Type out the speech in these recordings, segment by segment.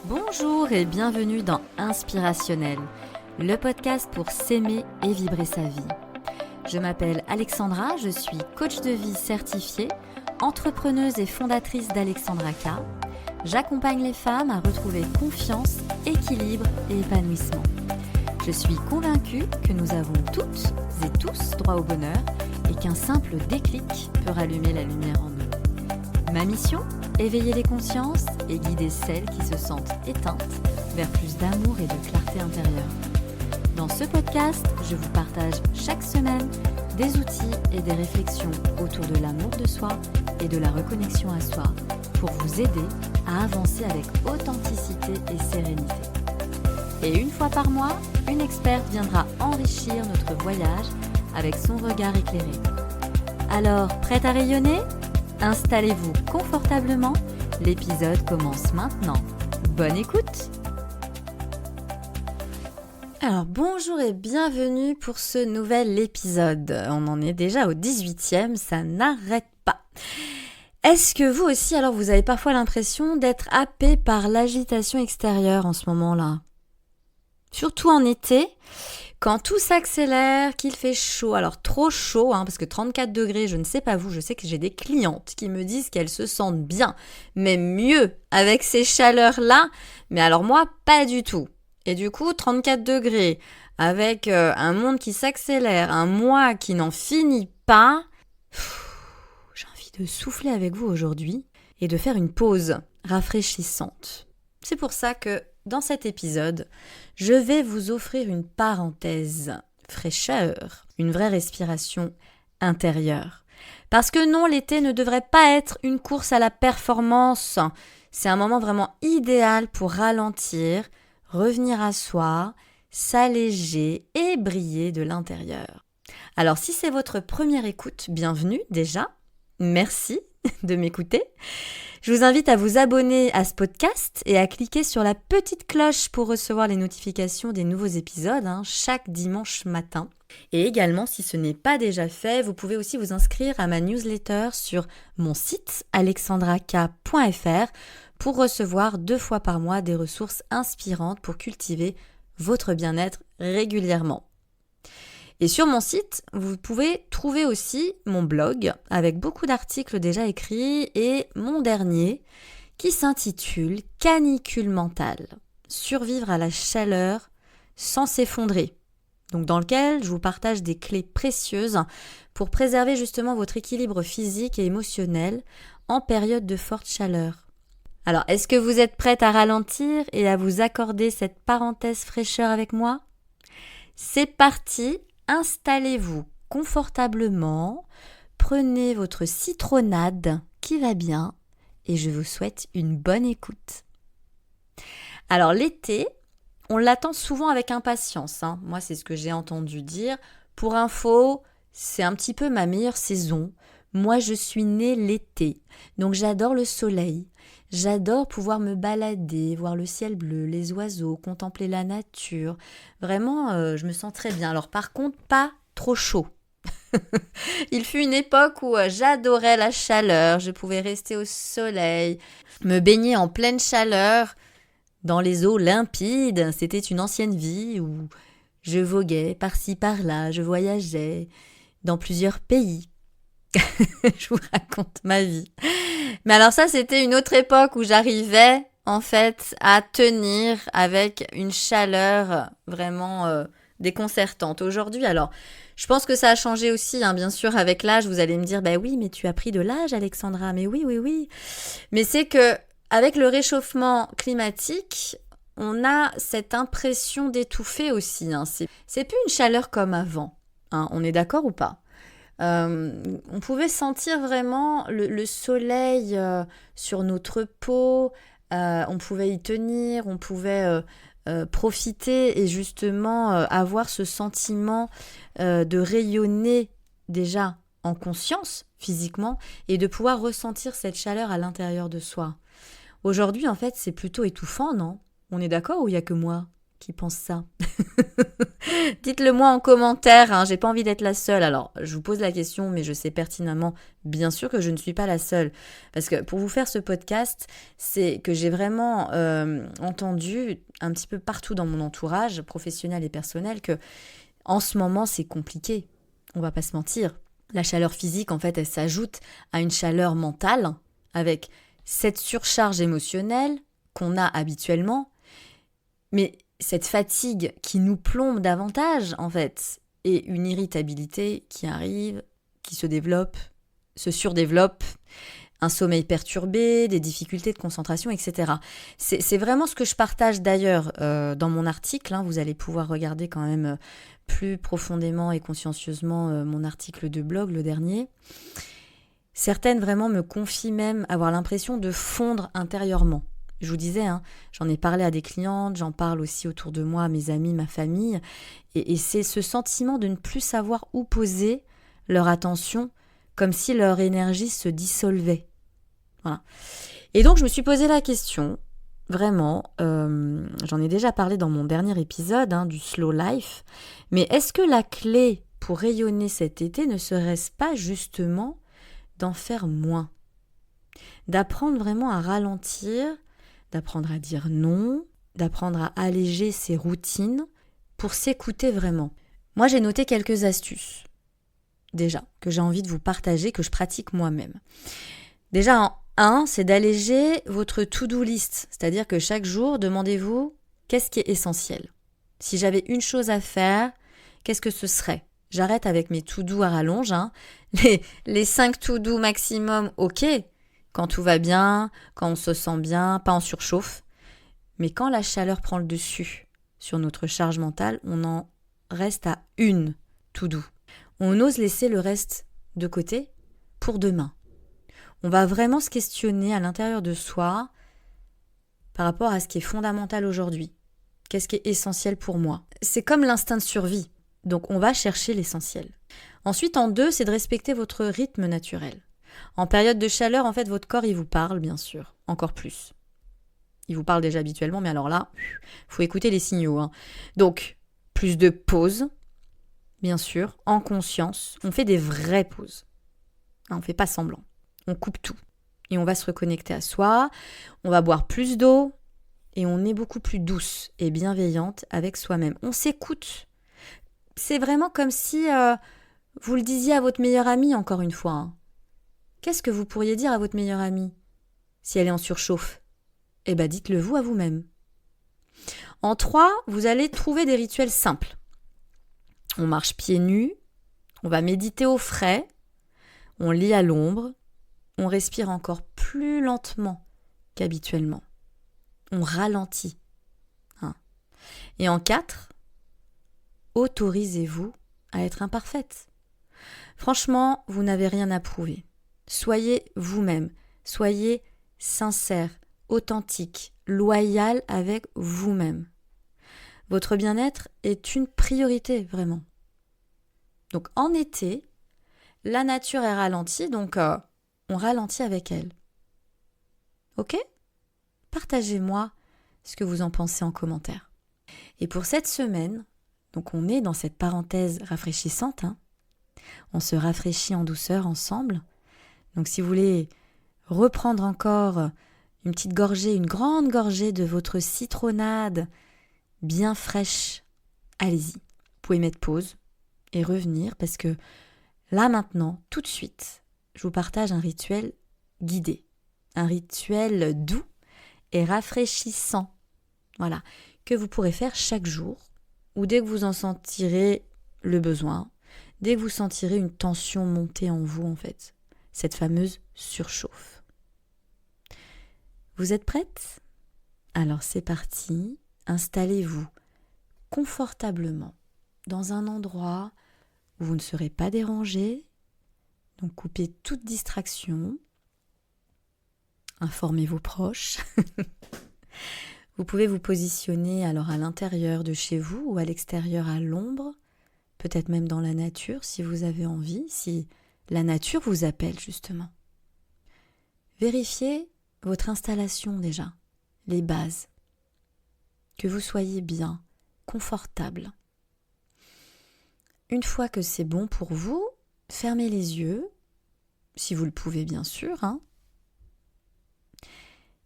Bonjour et bienvenue dans Inspirationnel, le podcast pour s'aimer et vibrer sa vie. Je m'appelle Alexandra, je suis coach de vie certifiée, entrepreneuse et fondatrice d'Alexandra K. J'accompagne les femmes à retrouver confiance, équilibre et épanouissement. Je suis convaincue que nous avons toutes et tous droit au bonheur et qu'un simple déclic peut rallumer la lumière en nous. Ma mission ? Éveiller les consciences et guider celles qui se sentent éteintes vers plus d'amour et de clarté intérieure. Dans ce podcast, je vous partage chaque semaine des outils et des réflexions autour de l'amour de soi et de la reconnexion à soi pour vous aider à avancer avec authenticité et sérénité. Et une fois par mois, une experte viendra enrichir notre voyage avec son regard éclairé. Alors, prête à rayonner ? Installez-vous confortablement, l'épisode commence maintenant. Bonne écoute! Alors bonjour et bienvenue pour ce nouvel épisode. On en est déjà au 18e, ça n'arrête pas. Est-ce que vous aussi, alors vous avez parfois l'impression d'être happé par l'agitation extérieure en ce moment-là ? Surtout en été, quand tout s'accélère, qu'il fait chaud, alors trop chaud, parce que 34 degrés, je ne sais pas vous, je sais que j'ai des clientes qui me disent qu'elles se sentent bien, mais mieux avec ces chaleurs-là, mais alors moi, pas du tout. Et du coup, 34 degrés, avec un monde qui s'accélère, un mois qui n'en finit pas, j'ai envie de souffler avec vous aujourd'hui et de faire une pause rafraîchissante. C'est pour ça que dans cet épisode, je vais vous offrir une parenthèse fraîcheur, une vraie respiration intérieure. Parce que non, l'été ne devrait pas être une course à la performance. C'est un moment vraiment idéal pour ralentir, revenir à soi, s'alléger et briller de l'intérieur. Alors si c'est votre première écoute, bienvenue déjà. Merci de m'écouter. Je vous invite à vous abonner à ce podcast et à cliquer sur la petite cloche pour recevoir les notifications des nouveaux épisodes chaque dimanche matin. Et également, si ce n'est pas déjà fait, vous pouvez aussi vous inscrire à ma newsletter sur mon site alexandrak.fr pour recevoir 2 fois par mois des ressources inspirantes pour cultiver votre bien-être régulièrement. Et sur mon site, vous pouvez trouver aussi mon blog avec beaucoup d'articles déjà écrits et mon dernier qui s'intitule « Canicule mentale, survivre à la chaleur sans s'effondrer ». Donc dans lequel je vous partage des clés précieuses pour préserver justement votre équilibre physique et émotionnel en période de forte chaleur. Alors, est-ce que vous êtes prête à ralentir et à vous accorder cette parenthèse fraîcheur avec moi ? C'est parti! Installez-vous confortablement, prenez votre citronnade qui va bien et je vous souhaite une bonne écoute. Alors l'été, on l'attend souvent avec impatience. Moi, c'est ce que j'ai entendu dire. Pour info, c'est un petit peu ma meilleure saison. Moi, je suis née l'été, donc j'adore le soleil. J'adore pouvoir me balader, voir le ciel bleu, les oiseaux, contempler la nature. Vraiment, je me sens très bien. Alors par contre, pas trop chaud. Il fut une époque où j'adorais la chaleur. Je pouvais rester au soleil, me baigner en pleine chaleur dans les eaux limpides. C'était une ancienne vie où je voguais par-ci par-là, je voyageais dans plusieurs pays. Je vous raconte ma vie. Mais alors ça, c'était une autre époque où j'arrivais en fait à tenir avec une chaleur vraiment déconcertante. Aujourd'hui, alors, je pense que ça a changé aussi, bien sûr, avec l'âge. Vous allez me dire, bah oui, mais tu as pris de l'âge, Alexandra. Mais oui. Mais c'est que avec le réchauffement climatique, on a cette impression d'étouffer aussi. C'est plus une chaleur comme avant. On est d'accord ou pas ? On pouvait sentir vraiment le soleil sur notre peau, on pouvait y tenir, on pouvait profiter et justement avoir ce sentiment de rayonner déjà en conscience physiquement et de pouvoir ressentir cette chaleur à l'intérieur de soi. Aujourd'hui, en fait, c'est plutôt étouffant, non ? On est d'accord ou il n'y a que moi ? qui pense ça? Dites-le moi en commentaire, hein, j'ai pas envie d'être la seule. Alors, je vous pose la question, mais je sais pertinemment, bien sûr que je ne suis pas la seule. Parce que pour vous faire ce podcast, c'est que j'ai vraiment entendu un petit peu partout dans mon entourage, professionnel et personnel, que en ce moment, c'est compliqué. On va pas se mentir. La chaleur physique, en fait, elle s'ajoute à une chaleur mentale, avec cette surcharge émotionnelle qu'on a habituellement, mais cette fatigue qui nous plombe davantage, en fait, et une irritabilité qui arrive, qui se développe, se surdéveloppe, un sommeil perturbé, des difficultés de concentration, etc. C'est vraiment ce que je partage d'ailleurs dans mon article, hein. Vous allez pouvoir regarder quand même plus profondément et consciencieusement mon article de blog, le dernier. Certaines vraiment me confient même avoir l'impression de fondre intérieurement. Je vous disais, hein, j'en ai parlé à des clientes, j'en parle aussi autour de moi, à mes amis, ma famille, et c'est ce sentiment de ne plus savoir où poser leur attention, comme si leur énergie se dissolvait. Voilà. Et donc je me suis posé la question, vraiment, j'en ai déjà parlé dans mon dernier épisode du Slow Life, mais est-ce que la clé pour rayonner cet été ne serait-ce pas justement d'en faire moins, d'apprendre vraiment à ralentir, d'apprendre à dire non, d'apprendre à alléger ses routines pour s'écouter vraiment. Moi, j'ai noté quelques astuces, déjà, que j'ai envie de vous partager, que je pratique moi-même. Déjà, c'est d'alléger votre to-do list, c'est-à-dire que chaque jour, demandez-vous qu'est-ce qui est essentiel. Si j'avais une chose à faire, qu'est-ce que ce serait ? J'arrête avec mes to-do à rallonge, les 5 to-do maximum, ok, quand tout va bien, quand on se sent bien, pas en surchauffe. Mais quand la chaleur prend le dessus sur notre charge mentale, on en reste à une to-do. On ose laisser le reste de côté pour demain. On va vraiment se questionner à l'intérieur de soi par rapport à ce qui est fondamental aujourd'hui. Qu'est-ce qui est essentiel pour moi ? C'est comme l'instinct de survie. Donc on va chercher l'essentiel. Ensuite, en 2, c'est de respecter votre rythme naturel. En période de chaleur, en fait, votre corps, il vous parle, bien sûr, encore plus. Il vous parle déjà habituellement, mais alors là, faut écouter les signaux. Donc, plus de pauses, bien sûr, en conscience. On fait des vraies pauses. On ne fait pas semblant. On coupe tout. Et on va se reconnecter à soi, on va boire plus d'eau, et on est beaucoup plus douce et bienveillante avec soi-même. On s'écoute. C'est vraiment comme si vous le disiez à votre meilleure amie, encore une fois. Qu'est-ce que vous pourriez dire à votre meilleure amie si elle est en surchauffe ? Eh bien, dites-le vous à vous-même. En 3, vous allez trouver des rituels simples. On marche pieds nus, on va méditer au frais, on lit à l'ombre, on respire encore plus lentement qu'habituellement. On ralentit. Et en 4, autorisez-vous à être imparfaite. Franchement, vous n'avez rien à prouver. Soyez vous-même, soyez sincère, authentique, loyal avec vous-même. Votre bien-être est une priorité, vraiment. Donc en été, la nature est ralentie, donc on ralentit avec elle. Ok ? Partagez-moi ce que vous en pensez en commentaire. Et pour cette semaine, donc on est dans cette parenthèse rafraîchissante, on se rafraîchit en douceur ensemble. Donc si vous voulez reprendre encore une petite gorgée, une grande gorgée de votre citronnade bien fraîche, allez-y. Vous pouvez mettre pause et revenir parce que là maintenant, tout de suite, je vous partage un rituel guidé, un rituel doux et rafraîchissant, voilà, que vous pourrez faire chaque jour ou dès que vous en sentirez le besoin, dès que vous sentirez une tension monter en vous en fait, cette fameuse surchauffe. Vous êtes prête ? Alors c'est parti, installez-vous confortablement dans un endroit où vous ne serez pas dérangé, donc coupez toute distraction, informez vos proches. Vous pouvez vous positionner alors à l'intérieur de chez vous ou à l'extérieur à l'ombre, peut-être même dans la nature si vous avez envie, si la nature vous appelle justement. Vérifiez votre installation déjà, les bases. Que vous soyez bien confortable. Une fois que c'est bon pour vous, fermez les yeux, si vous le pouvez bien sûr,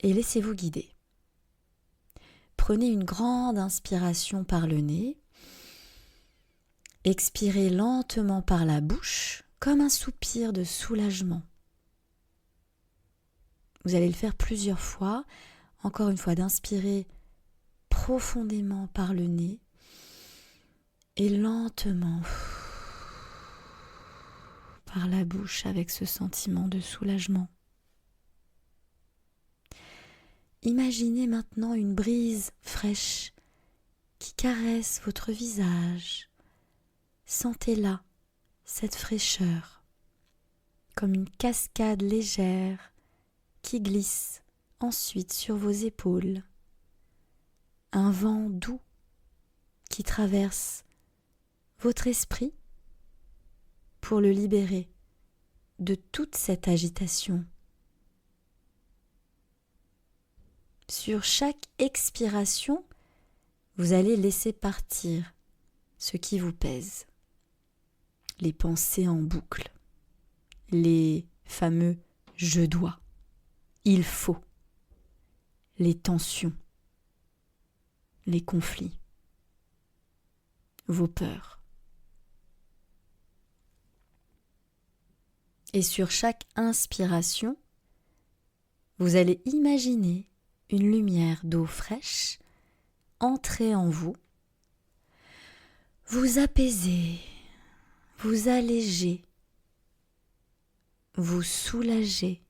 et laissez-vous guider. Prenez une grande inspiration par le nez, expirez lentement par la bouche, comme un soupir de soulagement. Vous allez le faire plusieurs fois, encore une fois d'inspirer profondément par le nez et lentement par la bouche avec ce sentiment de soulagement. Imaginez maintenant une brise fraîche qui caresse votre visage. Sentez-la, cette fraîcheur, comme une cascade légère qui glisse ensuite sur vos épaules. Un vent doux qui traverse votre esprit pour le libérer de toute cette agitation. Sur chaque expiration, vous allez laisser partir ce qui vous pèse, les pensées en boucle, les fameux « je dois »,« il faut », les tensions, les conflits, vos peurs. Et sur chaque inspiration, vous allez imaginer une lumière d'eau fraîche entrer en vous, vous apaiser, vous alléger, vous soulager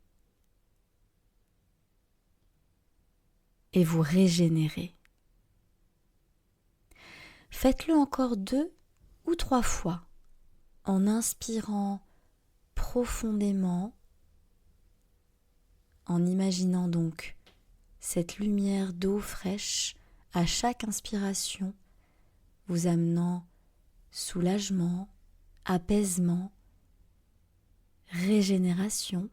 et vous régénérer. Faites-le encore 2 ou 3 fois en inspirant profondément, en imaginant donc cette lumière d'eau fraîche à chaque inspiration, vous amenant soulagement, apaisement, régénération.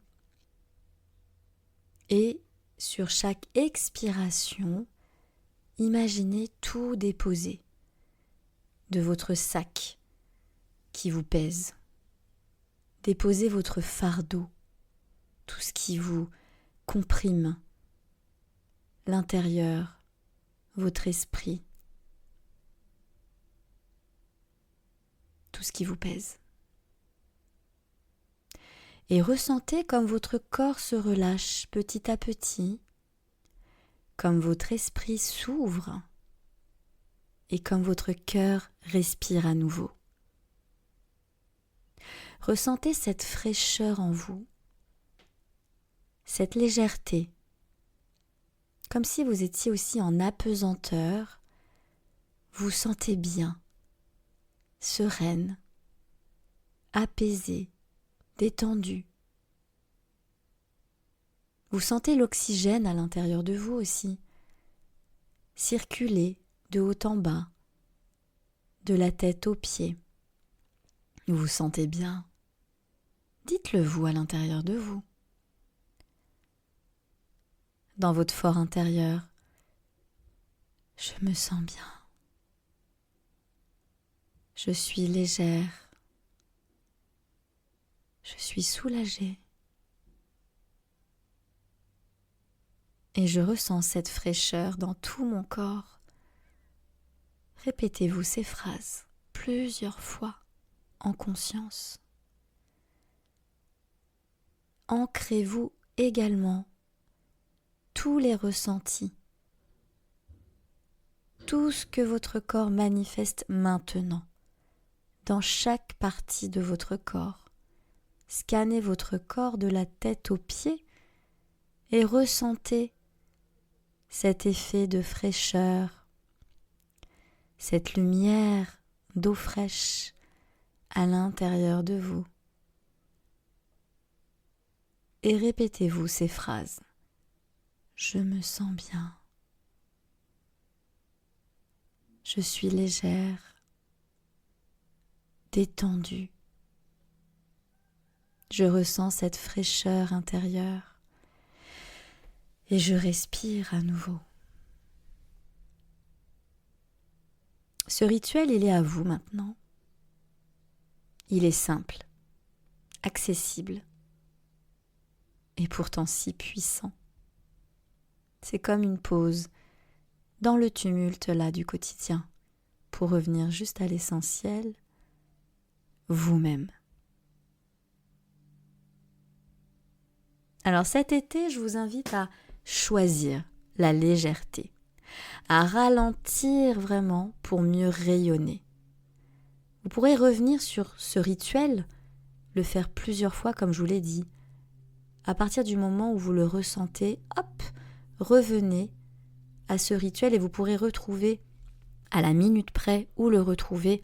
Et sur chaque expiration, imaginez tout déposer de votre sac qui vous pèse. Déposez votre fardeau, tout ce qui vous comprime l'intérieur, votre esprit, tout ce qui vous pèse. Et ressentez comme votre corps se relâche petit à petit, comme votre esprit s'ouvre et comme votre cœur respire à nouveau. Ressentez cette fraîcheur en vous, cette légèreté, comme si vous étiez aussi en apesanteur. Vous sentez bien, sereine, apaisée, détendue. Vous sentez l'oxygène à l'intérieur de vous aussi, circuler de haut en bas, de la tête aux pieds. Vous vous sentez bien. Dites-le vous à l'intérieur de vous. Dans votre fort intérieur, je me sens bien. Je suis légère. Je suis soulagée. Et je ressens cette fraîcheur dans tout mon corps. Répétez-vous ces phrases plusieurs fois en conscience. Ancrez-vous également tous les ressentis, tout ce que votre corps manifeste maintenant, dans chaque partie de votre corps. Scannez votre corps de la tête aux pieds et ressentez cet effet de fraîcheur, cette lumière d'eau fraîche à l'intérieur de vous. Et répétez-vous ces phrases. Je me sens bien. Je suis légère, détendue. Je ressens cette fraîcheur intérieure et je respire à nouveau. Ce rituel, il est à vous maintenant. Il est simple, accessible et pourtant si puissant. C'est comme une pause dans le tumulte là du quotidien pour revenir juste à l'essentiel, vous-même. Alors cet été, je vous invite à choisir la légèreté, à ralentir vraiment pour mieux rayonner. Vous pourrez revenir sur ce rituel, le faire plusieurs fois comme je vous l'ai dit. À partir du moment où vous le ressentez, hop, revenez à ce rituel et vous pourrez retrouver à la minute près ou le retrouver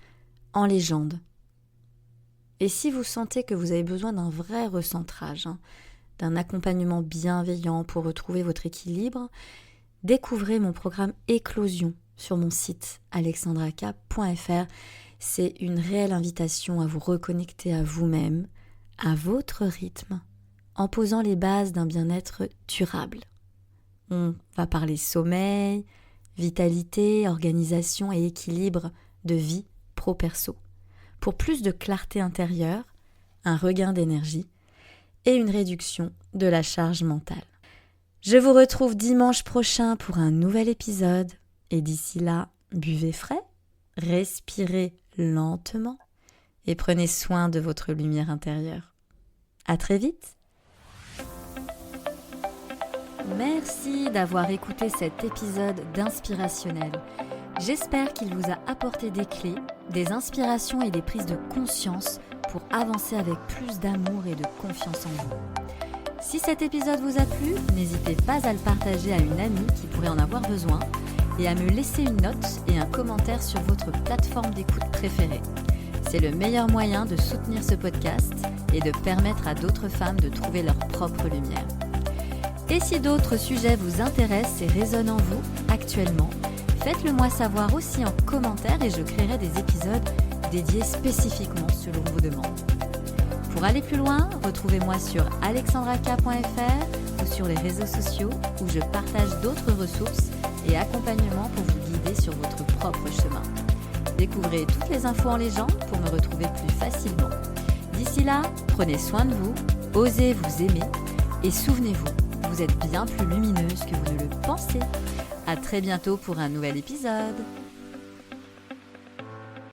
en légende. Et si vous sentez que vous avez besoin d'un vrai recentrage, d'un accompagnement bienveillant pour retrouver votre équilibre, découvrez mon programme Éclosion sur mon site alexandraka.fr. C'est une réelle invitation à vous reconnecter à vous-même, à votre rythme, en posant les bases d'un bien-être durable. On va parler sommeil, vitalité, organisation et équilibre de vie pro-perso. Pour plus de clarté intérieure, un regain d'énergie et une réduction de la charge mentale. Je vous retrouve dimanche prochain pour un nouvel épisode et d'ici là, buvez frais, respirez lentement et prenez soin de votre lumière intérieure. À très vite. Merci d'avoir écouté cet épisode d'Inspirationnel. J'espère qu'il vous a apporté des clés, des inspirations et des prises de conscience pour avancer avec plus d'amour et de confiance en vous. Si cet épisode vous a plu, n'hésitez pas à le partager à une amie qui pourrait en avoir besoin et à me laisser une note et un commentaire sur votre plateforme d'écoute préférée. C'est le meilleur moyen de soutenir ce podcast et de permettre à d'autres femmes de trouver leur propre lumière. Et si d'autres sujets vous intéressent et résonnent en vous actuellement, faites-le moi savoir aussi en commentaire et je créerai des épisodes dédiés spécifiquement selon vos demandes. Pour aller plus loin, retrouvez-moi sur alexandraka.fr ou sur les réseaux sociaux où je partage d'autres ressources et accompagnements pour vous guider sur votre propre chemin. Découvrez toutes les infos en légende pour me retrouver plus facilement. D'ici là, prenez soin de vous, osez vous aimer et souvenez-vous, vous êtes bien plus lumineuse que vous ne le pensez. À très bientôt pour un nouvel épisode.